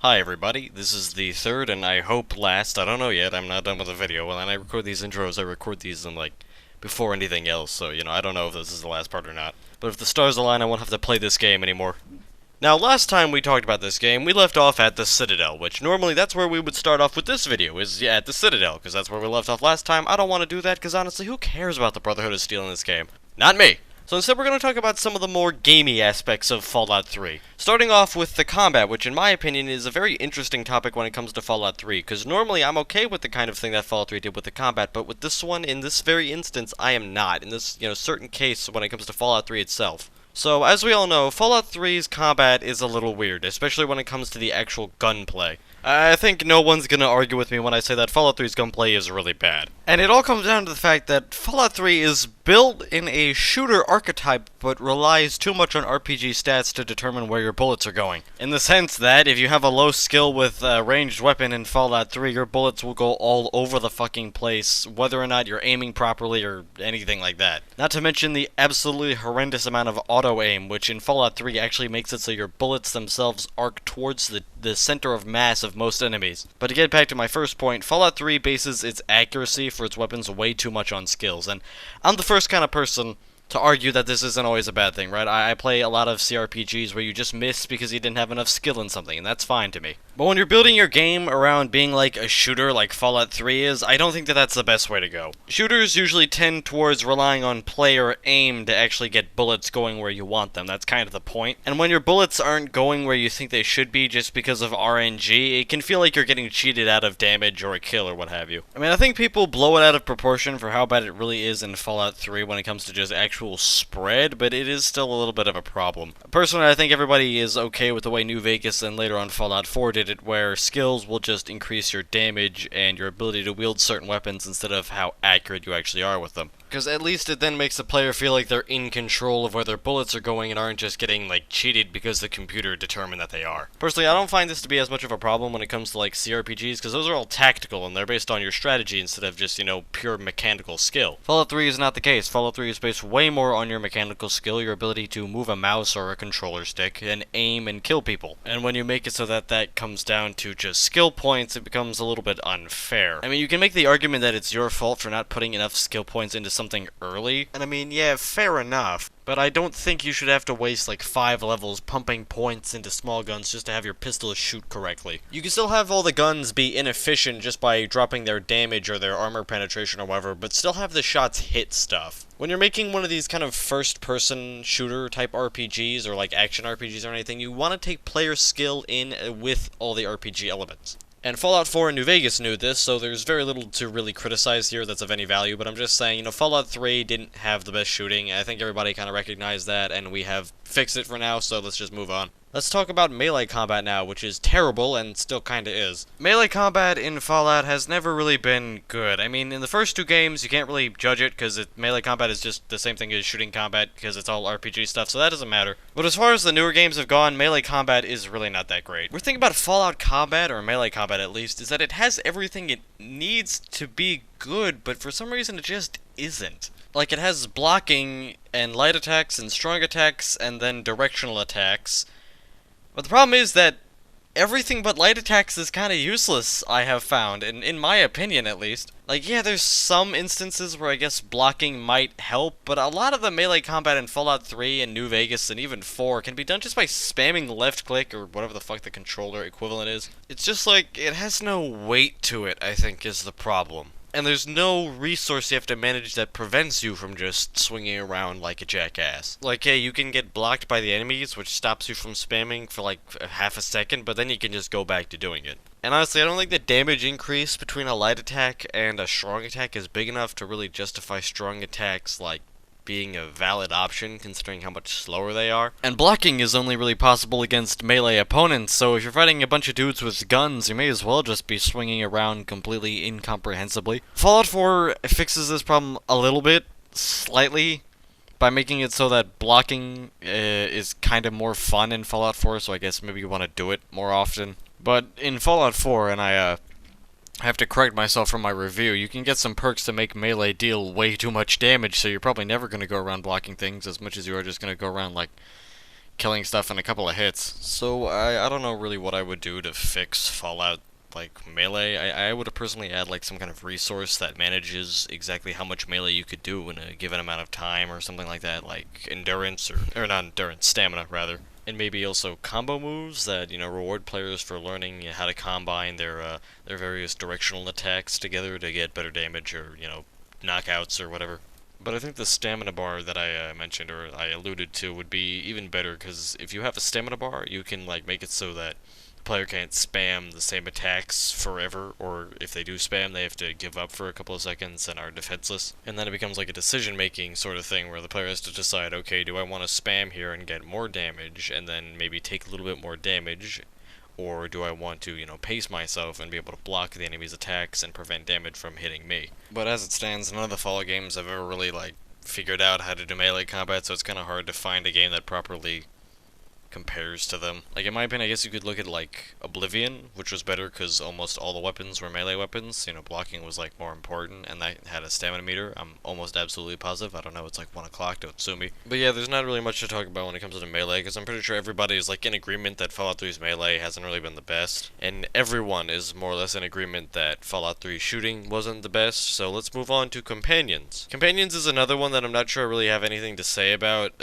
Hi everybody, this is the third and I hope last, I don't know yet, I'm not done with the video. When I record these intros, I record these in before anything else, so I don't know if this is the last part or not. But if the stars align, I won't have to play this game anymore. Now, last time we talked about this game, we left off at the Citadel, which normally that's where we would start off with this video, at the Citadel, because that's where we left off last time. I don't want to do that, because honestly, who cares about the Brotherhood of Steel in this game? Not me! So instead we're going to talk about some of the more gamey aspects of Fallout 3. Starting off with the combat, which in my opinion is a very interesting topic when it comes to Fallout 3, because normally I'm okay with the kind of thing that Fallout 3 did with the combat, but with this one, in this very instance, I am not, in this, certain case when it comes to Fallout 3 itself. So, as we all know, Fallout 3's combat is a little weird, especially when it comes to the actual gunplay. I think no one's gonna argue with me when I say that Fallout 3's gunplay is really bad. And it all comes down to the fact that Fallout 3 is built in a shooter archetype, but relies too much on RPG stats to determine where your bullets are going. In the sense that, if you have a low skill with a ranged weapon in Fallout 3, your bullets will go all over the fucking place, whether or not you're aiming properly or anything like that. Not to mention the absolutely horrendous amount of auto-aim, which in Fallout 3 actually makes it so your bullets themselves arc towards the center of mass of most enemies. But to get back to my first point, Fallout 3 bases its accuracy for its weapons way too much on skills, and I'm the first kind of person to argue that this isn't always a bad thing, right? I play a lot of CRPGs where you just miss because you didn't have enough skill in something, and that's fine to me. But when you're building your game around being like a shooter like Fallout 3 is, I don't think that that's the best way to go. Shooters usually tend towards relying on player aim to actually get bullets going where you want them. That's kind of the point. And when your bullets aren't going where you think they should be just because of RNG, it can feel like you're getting cheated out of damage or a kill or what have you. I mean, I think people blow it out of proportion for how bad it really is in Fallout 3 when it comes to just actual spread, but it is still a little bit of a problem. Personally, I think everybody is okay with the way New Vegas and later on Fallout 4 did it, where skills will just increase your damage and your ability to wield certain weapons instead of how accurate you actually are with them. Because at least it then makes the player feel like they're in control of where their bullets are going and aren't just getting, cheated because the computer determined that they are. Personally, I don't find this to be as much of a problem when it comes to, CRPGs, because those are all tactical and they're based on your strategy instead of just, pure mechanical skill. Fallout 3 is not the case. Fallout 3 is based way more on your mechanical skill, your ability to move a mouse or a controller stick, and aim and kill people. And when you make it so that that comes down to just skill points, it becomes a little bit unfair. I mean, you can make the argument that it's your fault for not putting enough skill points into something early, and I mean, yeah, fair enough, but I don't think you should have to waste 5 levels pumping points into small guns just to have your pistol shoot correctly. You can still have all the guns be inefficient just by dropping their damage or their armor penetration or whatever, but still have the shots hit stuff. When you're making one of these kind of first-person shooter type RPGs or action RPGs or anything, you want to take player skill in with all the RPG elements. And Fallout 4 and New Vegas knew this, so there's very little to really criticize here that's of any value, but I'm just saying, Fallout 3 didn't have the best shooting. I think everybody kind of recognized that, and we have fixed it for now, so let's just move on. Let's talk about melee combat now, which is terrible and still kinda is. Melee combat in Fallout has never really been good. I mean, in the first 2 games, you can't really judge it, because melee combat is just the same thing as shooting combat, because it's all RPG stuff, so that doesn't matter. But as far as the newer games have gone, melee combat is really not that great. We're thinking about Fallout combat, or melee combat at least, is that it has everything it needs to be good, but for some reason it just isn't. It has blocking, and light attacks, and strong attacks, and then directional attacks. But the problem is that everything but light attacks is kinda useless, I have found, in my opinion at least. Yeah, there's some instances where I guess blocking might help, but a lot of the melee combat in Fallout 3 and New Vegas and even 4 can be done just by spamming left click or whatever the fuck the controller equivalent is. It's just it has no weight to it, I think, is the problem. And there's no resource you have to manage that prevents you from just swinging around like a jackass. Hey, you can get blocked by the enemies, which stops you from spamming for half a second, but then you can just go back to doing it. And honestly, I don't think the damage increase between a light attack and a strong attack is big enough to really justify strong attacks, being a valid option, considering how much slower they are. And blocking is only really possible against melee opponents, so if you're fighting a bunch of dudes with guns, you may as well just be swinging around completely incomprehensibly. Fallout 4 fixes this problem a little bit, slightly, by making it so that blocking is kind of more fun in Fallout 4, so I guess maybe you want to do it more often. But in Fallout 4, and I have to correct myself from my review, you can get some perks to make melee deal way too much damage, so you're probably never going to go around blocking things as much as you are just going to go around, killing stuff in a couple of hits. So I don't know really what I would do to fix Fallout like melee. I would personally add like some kind of resource that manages exactly how much melee you could do in a given amount of time or something like that, like endurance or not endurance, stamina rather. And maybe also combo moves that, you know, reward players for learning how to combine their various directional attacks together to get better damage or, you know, knockouts or whatever. But I think the stamina bar that I mentioned or I alluded to would be even better because if you have a stamina bar, you can like make it so that the player can't spam the same attacks forever, or if they do spam, they have to give up for a couple of seconds and are defenseless. And then it becomes like a decision-making sort of thing where the player has to decide, okay, do I want to spam here and get more damage and then maybe take a little bit more damage, or do I want to, you know, pace myself and be able to block the enemy's attacks and prevent damage from hitting me? But as it stands, none of the Fallout games have ever really, like, figured out how to do melee combat, so it's kind of hard to find a game that properly compares to them. Like, in my opinion, I guess you could look at, like, Oblivion, which was better because almost all the weapons were melee weapons. You know, blocking was, like, more important, and that had a stamina meter. I'm almost absolutely positive. I don't know, it's like 1 o'clock, don't sue me. But yeah, there's not really much to talk about when it comes to melee, because I'm pretty sure everybody is, like, in agreement that Fallout 3's melee hasn't really been the best. And everyone is more or less in agreement that Fallout 3's shooting wasn't the best, so let's move on to Companions. Companions is another one that I'm not sure I really have anything to say about.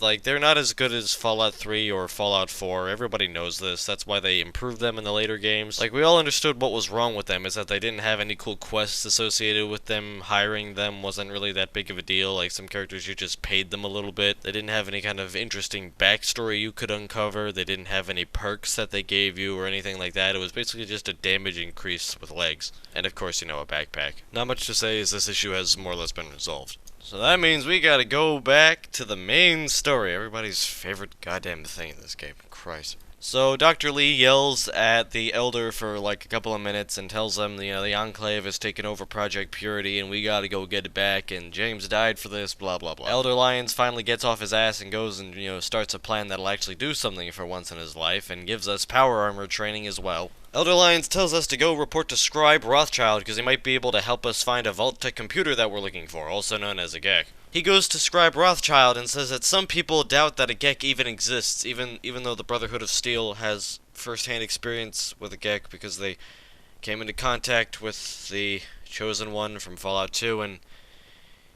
Like, they're not as good as Fallout 3 or Fallout 4. Everybody knows this. That's why they improved them in the later games. Like, we all understood what was wrong with them, is that they didn't have any cool quests associated with them. Hiring them wasn't really that big of a deal. Like, some characters, you just paid them a little bit. They didn't have any kind of interesting backstory you could uncover. They didn't have any perks that they gave you or anything like that. It was basically just a damage increase with legs. And of course, you know, a backpack. Not much to say, as this issue has more or less been resolved. So that means we gotta go back to the main story, everybody's favorite goddamn thing in this game. Christ. So Dr. Lee yells at the Elder for like a couple of minutes and tells them, you know, the Enclave has taken over Project Purity and we gotta go get it back and James died for this, blah blah blah. Elder Lyons finally gets off his ass and goes and, you know, starts a plan that'll actually do something for once in his life and gives us power armor training as well. Elder Lyons tells us to go report to Scribe Rothschild because he might be able to help us find a Vault-Tec computer that we're looking for, also known as a GECK. He goes to Scribe Rothschild and says that some people doubt that a GECK even exists, even though the Brotherhood of Steel has first-hand experience with a GECK because they came into contact with the Chosen One from Fallout 2 and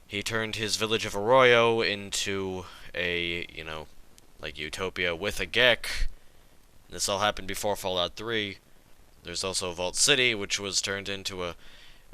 he turned his village of Arroyo into a, you know, like utopia with a GECK. This all happened before Fallout 3. There's also Vault City, which was turned into a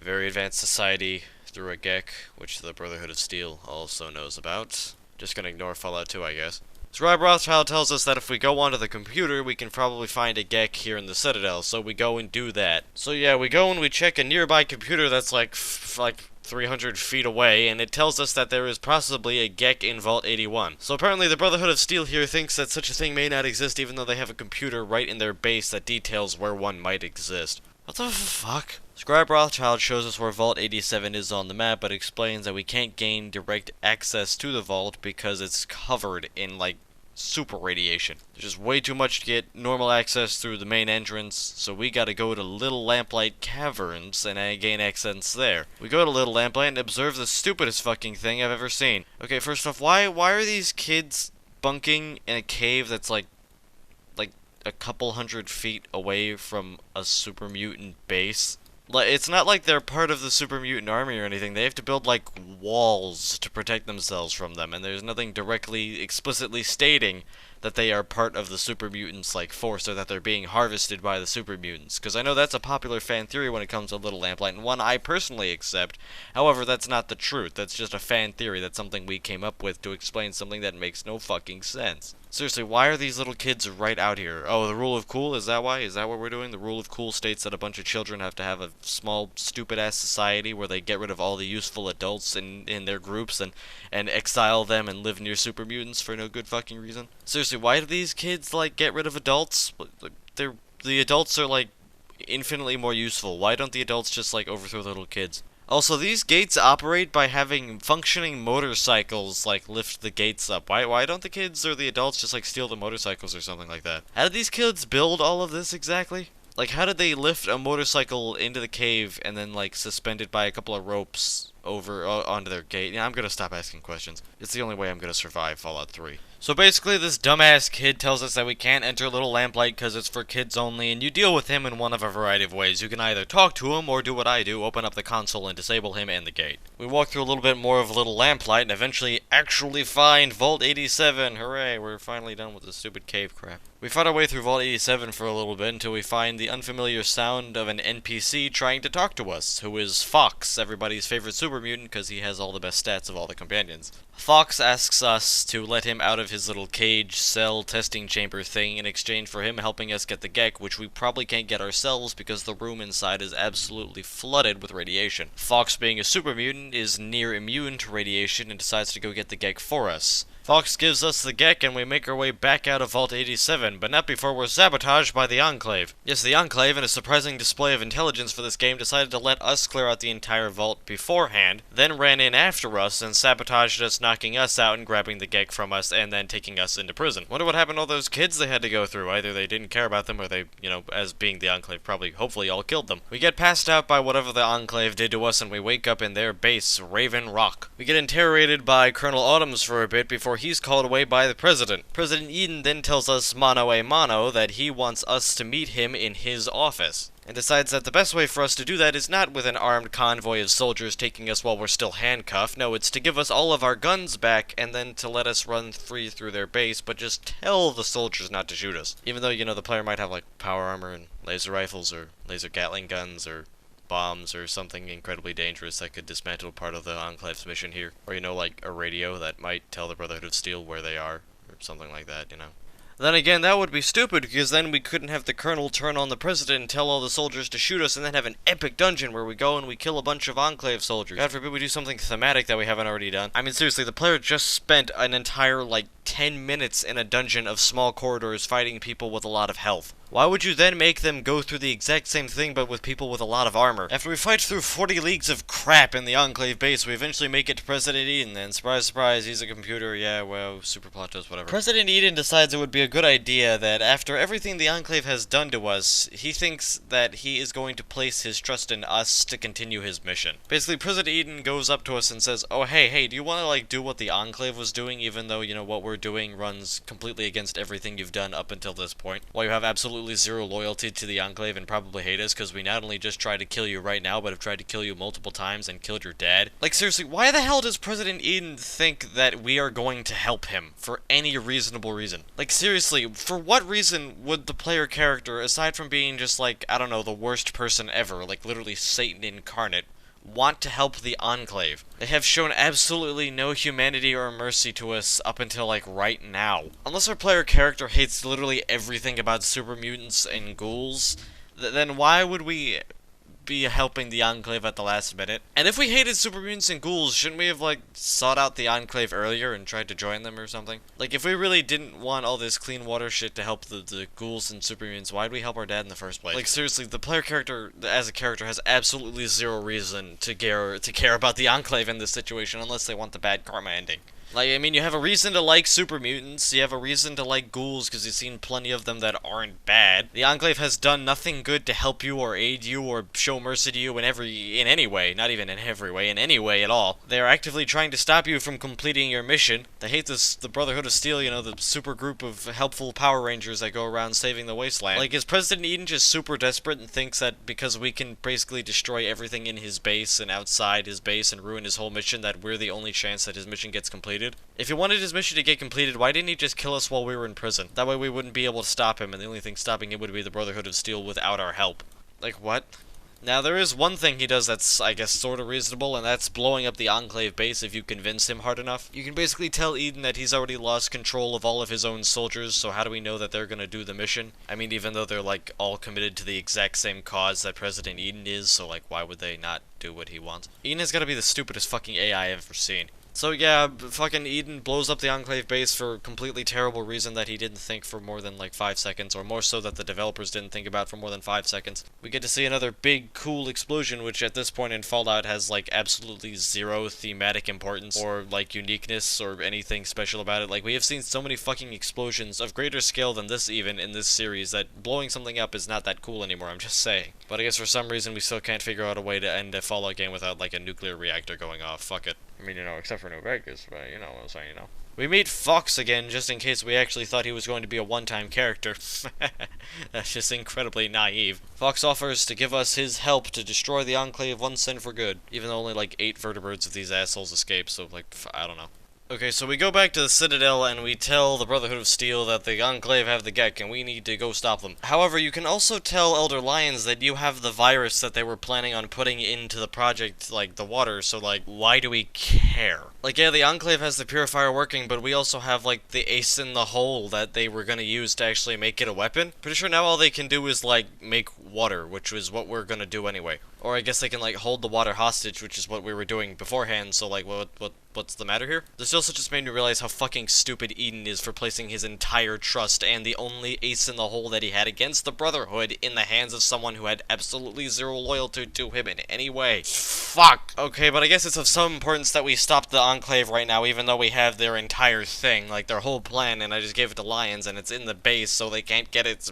very advanced society through a GECK, which the Brotherhood of Steel also knows about. Just gonna ignore Fallout 2, I guess. Scribe Rothschild tells us that if we go onto the computer, we can probably find a GECK here in the Citadel, so we go and do that. So yeah, we go and we check a nearby computer that's like 300 feet away, and it tells us that there is possibly a GECK in Vault 81. So apparently the Brotherhood of Steel here thinks that such a thing may not exist even though they have a computer right in their base that details where one might exist. What the fuck? Scribe Rothschild shows us where Vault 87 is on the map, but explains that we can't gain direct access to the vault because it's covered in, like, super radiation. There's just way too much to get normal access through the main entrance, so we gotta go to Little Lamplight Caverns and gain access there. We go to Little Lamplight and observe the stupidest fucking thing I've ever seen. Okay, first off, why are these kids bunking in a cave that's like a couple hundred feet away from a super mutant base? Like, it's not like they're part of the super mutant army or anything. They have to build, like, walls to protect themselves from them, and there's nothing directly, explicitly stating that they are part of the super mutants, like, force, or that they're being harvested by the super mutants. Because I know that's a popular fan theory when it comes to Little Lamplight, and one I personally accept. However, that's not the truth. That's just a fan theory. That's something we came up with to explain something that makes no fucking sense. Seriously, why are these little kids right out here? Oh, the rule of cool? Is that why? Is that what we're doing? The rule of cool states that a bunch of children have to have a small, stupid-ass society where they get rid of all the useful adults in their groups and exile them and live near super mutants for no good fucking reason. Seriously, why do these kids, like, get rid of adults? The adults are, like, infinitely more useful. Why don't the adults just, like, overthrow the little kids? Also, these gates operate by having functioning motorcycles, like, lift the gates up. Why don't the kids or the adults just, like, steal the motorcycles or something like that? How did these kids build all of this exactly? Like, how did they lift a motorcycle into the cave and then, like, suspend it by a couple of ropes over onto their gate. Yeah, I'm gonna stop asking questions. It's the only way I'm gonna survive Fallout 3. So basically, this dumbass kid tells us that we can't enter Little Lamplight because it's for kids only, and you deal with him in one of a variety of ways. You can either talk to him or do what I do, open up the console and disable him and the gate. We walk through a little bit more of Little Lamplight and eventually actually find Vault 87. Hooray, we're finally done with this stupid cave crap. We fight our way through Vault 87 for a little bit until we find the unfamiliar sound of an NPC trying to talk to us, who is Fox, everybody's favorite super mutant because he has all the best stats of all the companions. Fox asks us to let him out of his little cage cell testing chamber thing in exchange for him helping us get the Gek, which we probably can't get ourselves because the room inside is absolutely flooded with radiation. Fox, being a super mutant, is near immune to radiation and decides to go get the Gek for us. Fox gives us the Gek and we make our way back out of Vault 87, but not before we're sabotaged by the Enclave. Yes, the Enclave, in a surprising display of intelligence for this game, decided to let us clear out the entire vault beforehand, then ran in after us and sabotaged us, knocking us out and grabbing the Gek from us and then taking us into prison. Wonder what happened to all those kids they had to go through. Either they didn't care about them or they, as being the Enclave, probably, hopefully all killed them. We get passed out by whatever the Enclave did to us and we wake up in their base, Raven Rock. We get interrogated by Colonel Autumns for a bit before he's called away by the President. President Eden then tells us mano a mano that he wants us to meet him in his office, and decides that the best way for us to do that is not with an armed convoy of soldiers taking us while we're still handcuffed. No, it's to give us all of our guns back and then to let us run free through their base, but just tell the soldiers not to shoot us. Even though, the player might have, like, power armor and laser rifles or laser Gatling guns or bombs or something incredibly dangerous that could dismantle part of the Enclave's mission here. Or, like a radio that might tell the Brotherhood of Steel where they are, or something like that, Then again, that would be stupid, because then we couldn't have the Colonel turn on the President and tell all the soldiers to shoot us, and then have an epic dungeon where we go and we kill a bunch of Enclave soldiers. God forbid we do something thematic that we haven't already done. I mean, seriously, the player just spent an entire, 10 minutes in a dungeon of small corridors fighting people with a lot of health. Why would you then make them go through the exact same thing but with people with a lot of armor? After we fight through 40 leagues of crap in the Enclave base, we eventually make it to President Eden, and surprise, surprise, he's a computer, yeah, well, super plot does whatever. President Eden decides it would be a good idea that after everything the Enclave has done to us, he thinks that he is going to place his trust in us to continue his mission. Basically, President Eden goes up to us and says, oh, hey, do you want to, do what the Enclave was doing, even though, what we're doing runs completely against everything you've done up until this point? While you have absolutely zero loyalty to the Enclave and probably hate us because we not only just tried to kill you right now, but have tried to kill you multiple times and killed your dad. Seriously, why the hell does President Eden think that we are going to help him for any reasonable reason? Seriously, for what reason would the player character, aside from being just I don't know, the worst person ever, literally Satan incarnate, want to help the Enclave? They have shown absolutely no humanity or mercy to us up until, right now. Unless our player character hates literally everything about super mutants and ghouls, then why would we be helping the Enclave at the last minute? And if we hated super mutants and ghouls, shouldn't we have, sought out the Enclave earlier and tried to join them or something? If we really didn't want all this clean water shit to help the ghouls and super mutants, why'd we help our dad in the first place? Seriously, the player character, as a character, has absolutely zero reason to care about the Enclave in this situation unless they want the bad karma ending. You have a reason to like super mutants, you have a reason to like ghouls because you've seen plenty of them that aren't bad. The Enclave has done nothing good to help you or aid you or show mercy to you in any way, not even in every way, in any way at all. They are actively trying to stop you from completing your mission. They hate the Brotherhood of Steel, the super group of helpful Power Rangers that go around saving the wasteland. Is President Eden just super desperate and thinks that because we can basically destroy everything in his base and outside his base and ruin his whole mission that we're the only chance that his mission gets completed? If he wanted his mission to get completed, why didn't he just kill us while we were in prison? That way we wouldn't be able to stop him, and the only thing stopping him would be the Brotherhood of Steel without our help. What? Now, there is one thing he does that's, I guess, sort of reasonable, and that's blowing up the Enclave base if you convince him hard enough. You can basically tell Eden that he's already lost control of all of his own soldiers, so how do we know that they're gonna do the mission? I mean, even though they're, all committed to the exact same cause that President Eden is, so, why would they not do what he wants? Eden has gotta be the stupidest fucking AI I've ever seen. So yeah, fucking Eden blows up the Enclave base for a completely terrible reason that he didn't think for more than like 5 seconds, or more so that the developers didn't think about for more than 5 seconds. We get to see another big, cool explosion, which at this point in Fallout has like absolutely zero thematic importance, or like uniqueness, or anything special about it. Like, we have seen so many fucking explosions of greater scale than this even in this series that blowing something up is not that cool anymore, I'm just saying. But I guess for some reason we still can't figure out a way to end a Fallout game without like a nuclear reactor going off. Fuck it. I mean, except for New Vegas, but you know what I'm saying. We meet Fox again, just in case we actually thought he was going to be a one-time character. That's just incredibly naive. Fox offers to give us his help to destroy the Enclave once and for good, even though only like 8 vertebrates of these assholes escape, so like, I don't know. Okay, so we go back to the Citadel and we tell the Brotherhood of Steel that the Enclave have the Gek and we need to go stop them. However, you can also tell Elder Lions that you have the virus that they were planning on putting into the project, like, the water, so, like, why do we care? Like, yeah, the Enclave has the purifier working, but we also have, like, the ace in the hole that they were gonna use to actually make it a weapon. Pretty sure now all they can do is, like, make water, which is what we're gonna do anyway. Or I guess they can, like, hold the water hostage, which is what we were doing beforehand, so, like, what's the matter here? This also just made me realize how fucking stupid Eden is for placing his entire trust and the only ace in the hole that he had against the Brotherhood in the hands of someone who had absolutely zero loyalty to him in any way. Fuck! Okay, but I guess it's of some importance that we stop the Enclave right now, even though we have their entire thing, like their whole plan, and I just gave it to Lions, and it's in the base, so they can't get it.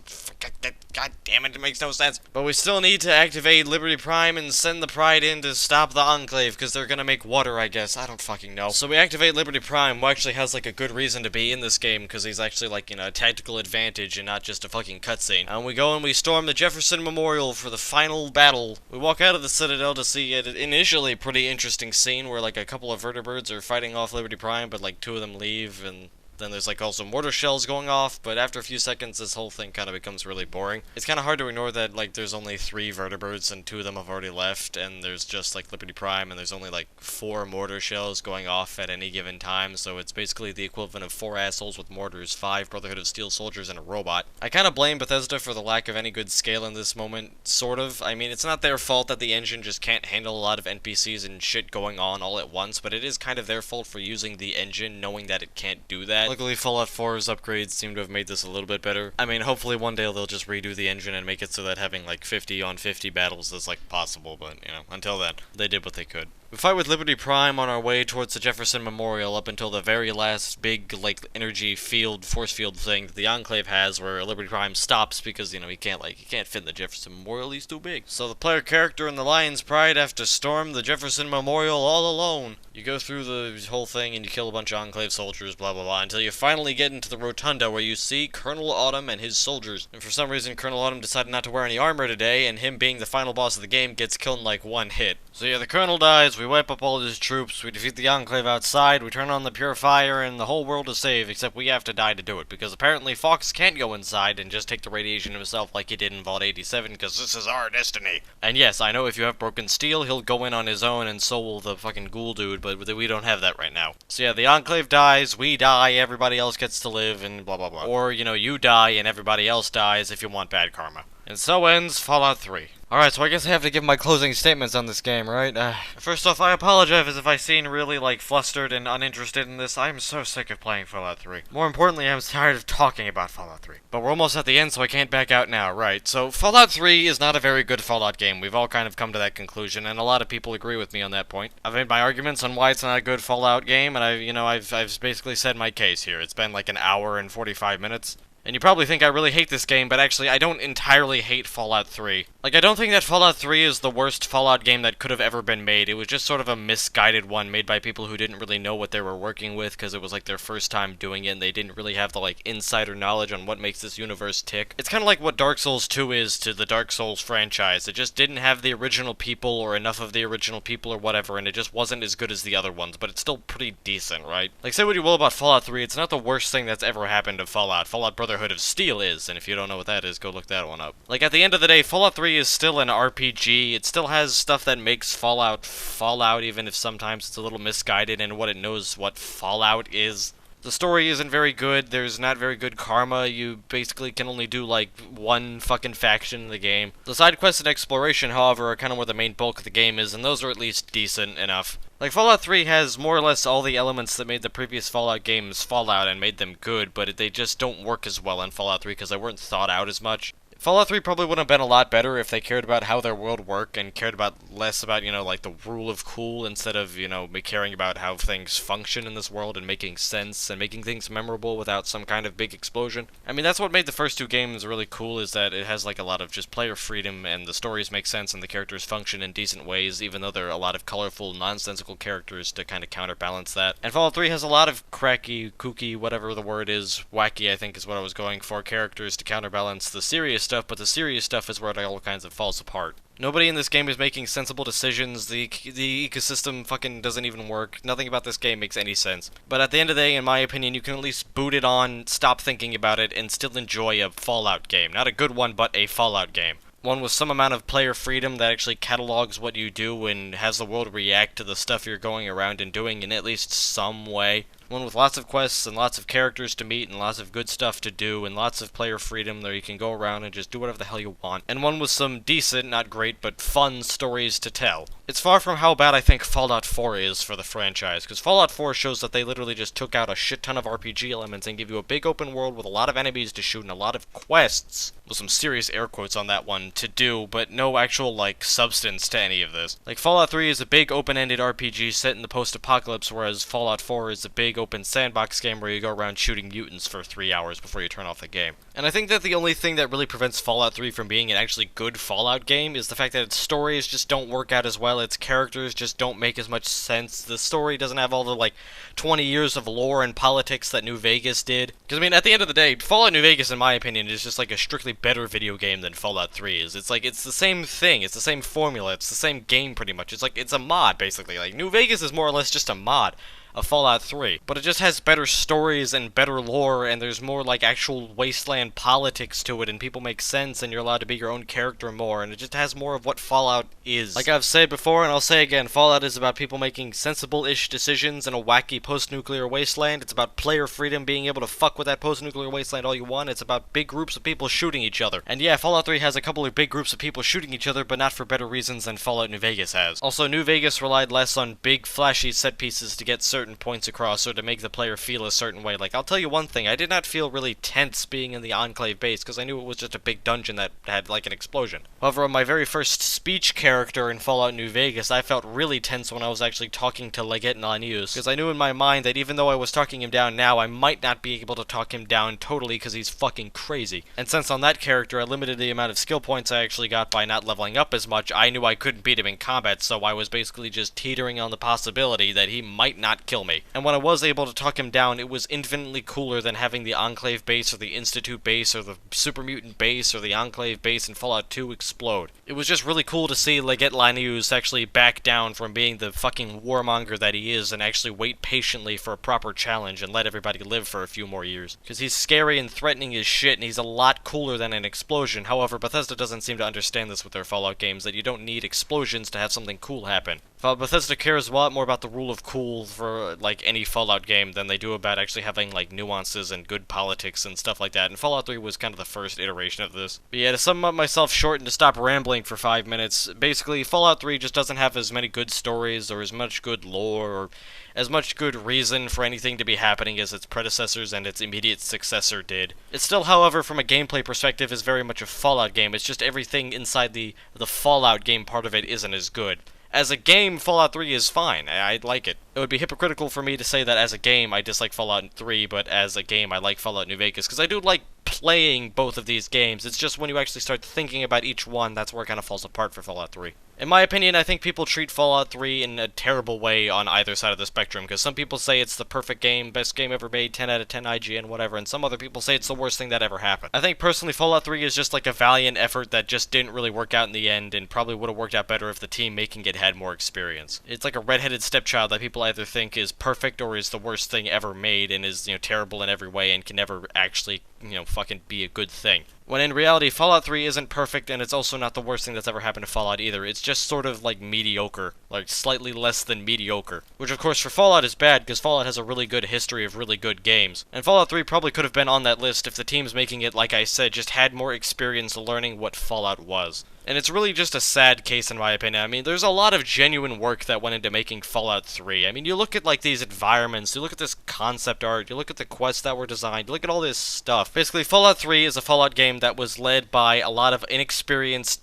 God damn it, it makes no sense. But we still need to activate Liberty Prime and send the Pride in to stop the Enclave, because they're gonna make water, I guess. I don't fucking know. So we activate Liberty Prime, who actually has, like, a good reason to be in this game, because he's actually, like, a tactical advantage and not just a fucking cutscene. And we go and we storm the Jefferson Memorial for the final battle. We walk out of the Citadel to see an initially pretty interesting scene where, like, a couple of vertibirds are fighting off Liberty Prime, but, like, 2 of them leave, and then there's like also mortar shells going off, but after a few seconds this whole thing kind of becomes really boring. It's kind of hard to ignore that like there's only 3 vertibirds and 2 of them have already left, and there's just like Liberty Prime and there's only like 4 mortar shells going off at any given time, so it's basically the equivalent of 4 assholes with mortars, 5 Brotherhood of Steel soldiers, and a robot. I kind of blame Bethesda for the lack of any good scale in this moment, sort of. I mean, it's not their fault that the engine just can't handle a lot of NPCs and shit going on all at once, but it is kind of their fault for using the engine knowing that it can't do that. Luckily, Fallout 4's upgrades seem to have made this a little bit better. I mean, hopefully one day they'll just redo the engine and make it so that having like 50 on 50 battles is like possible, but until then, they did what they could. We fight with Liberty Prime on our way towards the Jefferson Memorial up until the very last big, like, energy field, force field thing that the Enclave has, where Liberty Prime stops because, he can't fit in the Jefferson Memorial, he's too big. So the player character in the Lion's Pride have to storm the Jefferson Memorial all alone. You go through the whole thing and you kill a bunch of Enclave soldiers, blah blah blah, until you finally get into the rotunda where you see Colonel Autumn and his soldiers. And for some reason, Colonel Autumn decided not to wear any armor today, and him being the final boss of the game gets killed in like 1 hit. So yeah, the Colonel dies, we wipe up all of his troops, we defeat the Enclave outside, we turn on the purifier, and the whole world is saved, except we have to die to do it, because apparently Fox can't go inside and just take the radiation himself like he did in Vault 87, because this is our destiny. And yes, I know if you have broken steel, he'll go in on his own, and so will the fucking ghoul dude, but we don't have that right now. So yeah, the Enclave dies, we die, everybody else gets to live, and blah blah blah. Or, you die and everybody else dies if you want bad karma. And so ends Fallout 3. Alright, so I guess I have to give my closing statements on this game, right? First off, I apologize if I seem really, flustered and uninterested in this. I am so sick of playing Fallout 3. More importantly, I'm tired of talking about Fallout 3. But we're almost at the end, so I can't back out now, right? So, Fallout 3 is not a very good Fallout game. We've all kind of come to that conclusion, and a lot of people agree with me on that point. I've made my arguments on why it's not a good Fallout game, and I've basically said my case here. It's been like an hour and 45 minutes. And you probably think I really hate this game, but actually I don't entirely hate Fallout 3. Like, I don't think that Fallout 3 is the worst Fallout game that could have ever been made. It was just sort of a misguided one made by people who didn't really know what they were working with, because it was like their first time doing it, and they didn't really have the insider knowledge on what makes this universe tick. It's kind of like what Dark Souls 2 is to the Dark Souls franchise. It just didn't have the original people, or enough of the original people, or whatever, and it just wasn't as good as the other ones, but it's still pretty decent, right? Like, say what you will about Fallout 3, it's not the worst thing that's ever happened to Fallout. Fallout Brotherhood of Steel is, and if you don't know what that is, go look that one up. Like, at the end of the day, Fallout 3 is still an RPG. It still has stuff that makes Fallout, even if sometimes it's a little misguided in what it knows what Fallout is. The story isn't very good, there's not very good karma, you basically can only do, one fucking faction in the game. The side quests and exploration, however, are kind of where the main bulk of the game is, and those are at least decent enough. Like, Fallout 3 has more or less all the elements that made the previous Fallout games Fallout and made them good, but they just don't work as well in Fallout 3 because they weren't thought out as much. Fallout 3 probably would have been a lot better if they cared about how their world worked and cared about less about, like the rule of cool instead of, caring about how things function in this world and making sense and making things memorable without some kind of big explosion. I mean, that's what made the first two games really cool, is that it has like a lot of just player freedom and the stories make sense and the characters function in decent ways, even though there are a lot of colorful, nonsensical characters to kind of counterbalance that. And Fallout 3 has a lot of cracky, kooky, whatever the word is, wacky I think is what I was going for, characters to counterbalance the serious stuff, but the serious stuff is where it all kinds of falls apart. Nobody in this game is making sensible decisions, the ecosystem fucking doesn't even work, nothing about this game makes any sense. But at the end of the day, in my opinion, you can at least boot it on, stop thinking about it, and still enjoy a Fallout game. Not a good one, but a Fallout game. One with some amount of player freedom that actually catalogs what you do and has the world react to the stuff you're going around and doing in at least some way. One with lots of quests and lots of characters to meet and lots of good stuff to do and lots of player freedom where you can go around and just do whatever the hell you want. And one with some decent, not great, but fun stories to tell. It's far from how bad I think Fallout 4 is for the franchise, because Fallout 4 shows that they literally just took out a shit ton of RPG elements and give you a big open world with a lot of enemies to shoot and a lot of quests, with some serious air quotes on that one, to do, but no actual, substance to any of this. Like, Fallout 3 is a big open-ended RPG set in the post-apocalypse, whereas Fallout 4 is a big open sandbox game where you go around shooting mutants for 3 hours before you turn off the game. And I think that the only thing that really prevents Fallout 3 from being an actually good Fallout game is the fact that its stories just don't work out as well, its characters just don't make as much sense, the story doesn't have all the, 20 years of lore and politics that New Vegas did. Because, I mean, at the end of the day, Fallout New Vegas, in my opinion, is just a strictly better video game than Fallout 3 is. It's the same thing, it's the same formula, it's the same game pretty much. It's a mod, basically. New Vegas is more or less just a mod of Fallout 3, but it just has better stories and better lore, and there's more actual wasteland politics to it, and people make sense, and you're allowed to be your own character more, and it just has more of what Fallout is. Like I've said before, and I'll say again, Fallout is about people making sensible-ish decisions in a wacky post-nuclear wasteland. It's about player freedom, being able to fuck with that post-nuclear wasteland all you want. It's about big groups of people shooting each other. And yeah, Fallout 3 has a couple of big groups of people shooting each other, but not for better reasons than Fallout New Vegas has. Also, New Vegas relied less on big, flashy set pieces to get certain points across or to make the player feel a certain way. I'll tell you one thing, I did not feel really tense being in the Enclave base because I knew it was just a big dungeon that had an explosion. However, on my very first speech character in Fallout New Vegas, I felt really tense when I was actually talking to Leggett Lanius, because I knew in my mind that even though I was talking him down now, I might not be able to talk him down totally because he's fucking crazy. And since on that character I limited the amount of skill points I actually got by not leveling up as much, I knew I couldn't beat him in combat, so I was basically just teetering on the possibility that he might not kill me. And when I was able to talk him down, it was infinitely cooler than having the Enclave base or the Institute base or the Super Mutant base or the Enclave base in Fallout 2 explode. It was just really cool to see Leggett Lanius actually back down from being the fucking warmonger that he is and actually wait patiently for a proper challenge and let everybody live for a few more years. Because he's scary and threatening as shit, and he's a lot cooler than an explosion. However, Bethesda doesn't seem to understand this with their Fallout games, that you don't need explosions to have something cool happen. Bethesda cares a lot more about the rule of cool for, any Fallout game than they do about actually having, nuances and good politics and stuff like that, and Fallout 3 was kind of the first iteration of this. But yeah, to sum up myself short and to stop rambling for 5 minutes, basically, Fallout 3 just doesn't have as many good stories or as much good lore or as much good reason for anything to be happening as its predecessors and its immediate successor did. It still, however, from a gameplay perspective, is very much a Fallout game. It's just everything inside the Fallout game part of it isn't as good. As a game, Fallout 3 is fine. I like it. It would be hypocritical for me to say that as a game I dislike Fallout 3, but as a game I like Fallout New Vegas, because I do like playing both of these games. It's just when you actually start thinking about each one, that's where it kind of falls apart for Fallout 3. In my opinion, I think people treat Fallout 3 in a terrible way on either side of the spectrum, because some people say it's the perfect game, best game ever made, 10 out of 10 IGN, whatever, and some other people say it's the worst thing that ever happened. I think personally Fallout 3 is just a valiant effort that just didn't really work out in the end, and probably would have worked out better if the team making it had more experience. It's like a redheaded stepchild that people either think is perfect or is the worst thing ever made and is, terrible in every way and can never actually, fucking be a good thing. When in reality, Fallout 3 isn't perfect, and it's also not the worst thing that's ever happened to Fallout either. It's just sort of like mediocre, like slightly less than mediocre. Which of course for Fallout is bad, because Fallout has a really good history of really good games. And Fallout 3 probably could have been on that list if the teams making it, like I said, just had more experience learning what Fallout was. And it's really just a sad case in my opinion. I mean, there's a lot of genuine work that went into making Fallout 3. I mean, you look at like these environments, you look at this concept art, you look at the quests that were designed, you look at all this stuff. Basically, Fallout 3 is a Fallout game that was led by a lot of inexperienced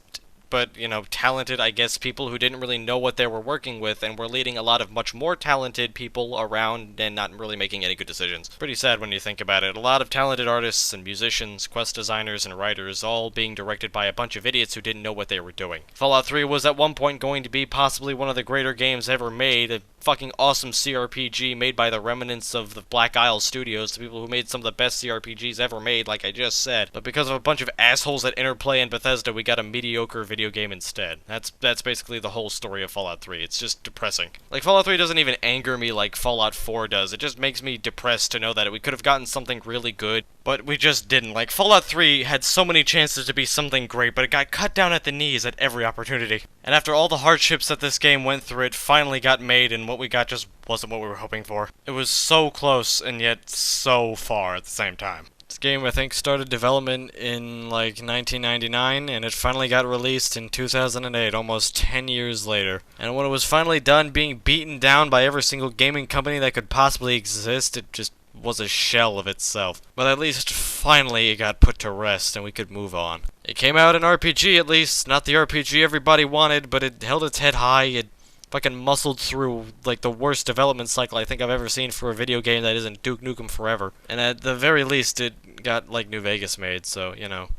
but, you know, talented, I guess, people who didn't really know what they were working with and were leading a lot of much more talented people around and not really making any good decisions. Pretty sad when you think about it. A lot of talented artists and musicians, quest designers, and writers all being directed by a bunch of idiots who didn't know what they were doing. Fallout 3 was at one point going to be possibly one of the greater games ever made, a fucking awesome CRPG made by the remnants of the Black Isle Studios, the people who made some of the best CRPGs ever made, like I just said. But because of a bunch of assholes at Interplay and Bethesda, we got a mediocre video game instead. That's basically the whole story of Fallout 3. It's just depressing. Like, Fallout 3 doesn't even anger me like Fallout 4 does. It just makes me depressed to know that we could have gotten something really good, but we just didn't. Like, Fallout 3 had so many chances to be something great, but it got cut down at the knees at every opportunity. And after all the hardships that this game went through, it finally got made, and what we got just wasn't what we were hoping for. It was so close, and yet so far at the same time. This game, I think, started development in, like, 1999, and it finally got released in 2008, almost 10 years later. And when it was finally done being beaten down by every single gaming company that could possibly exist, it just was a shell of itself. But at least, finally, it got put to rest, and we could move on. It came out an RPG, at least. Not the RPG everybody wanted, but it held its head high. It fucking muscled through, like, the worst development cycle I think I've ever seen for a video game that isn't Duke Nukem Forever. And at the very least, it got, like, New Vegas made, so, you know,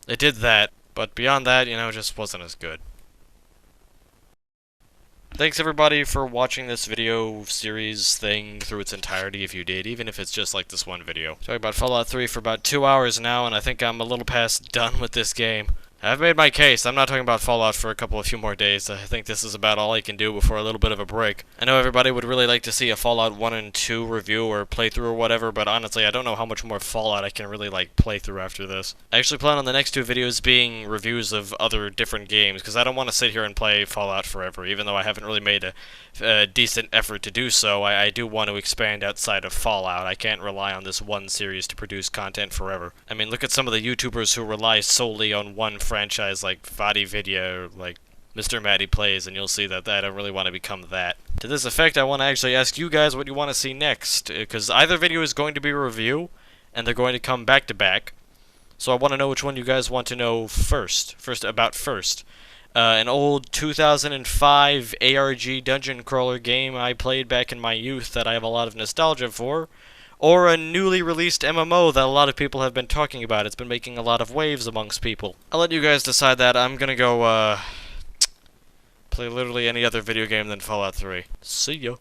it did that. But beyond that, you know, it just wasn't as good. Thanks everybody for watching this video series thing through its entirety if you did, even if it's just like this one video. Talking about Fallout 3 for about 2 hours now, and I think I'm a little past done with this game. I've made my case. I'm not talking about Fallout for a few more days. I think this is about all I can do before a little bit of a break. I know everybody would really like to see a Fallout 1 and 2 review or playthrough or whatever, but honestly, I don't know how much more Fallout I can really, like, play through after this. I actually plan on the next 2 videos being reviews of other different games, because I don't want to sit here and play Fallout forever, even though I haven't really made a decent effort to do so. I do want to expand outside of Fallout. I can't rely on this one series to produce content forever. I mean, look at some of the YouTubers who rely solely on one franchise, like Vadi Video, like Mr. Matty Plays, and you'll see that I don't really want to become that. To this effect, I want to actually ask you guys what you want to see next, because either video is going to be a review, and they're going to come back to back. So I want to know which one you guys want to know first. An old 2005 ARG dungeon crawler game I played back in my youth that I have a lot of nostalgia for, or a newly released MMO that a lot of people have been talking about. It's been making a lot of waves amongst people. I'll let you guys decide that. I'm gonna go, play literally any other video game than Fallout 3. See ya.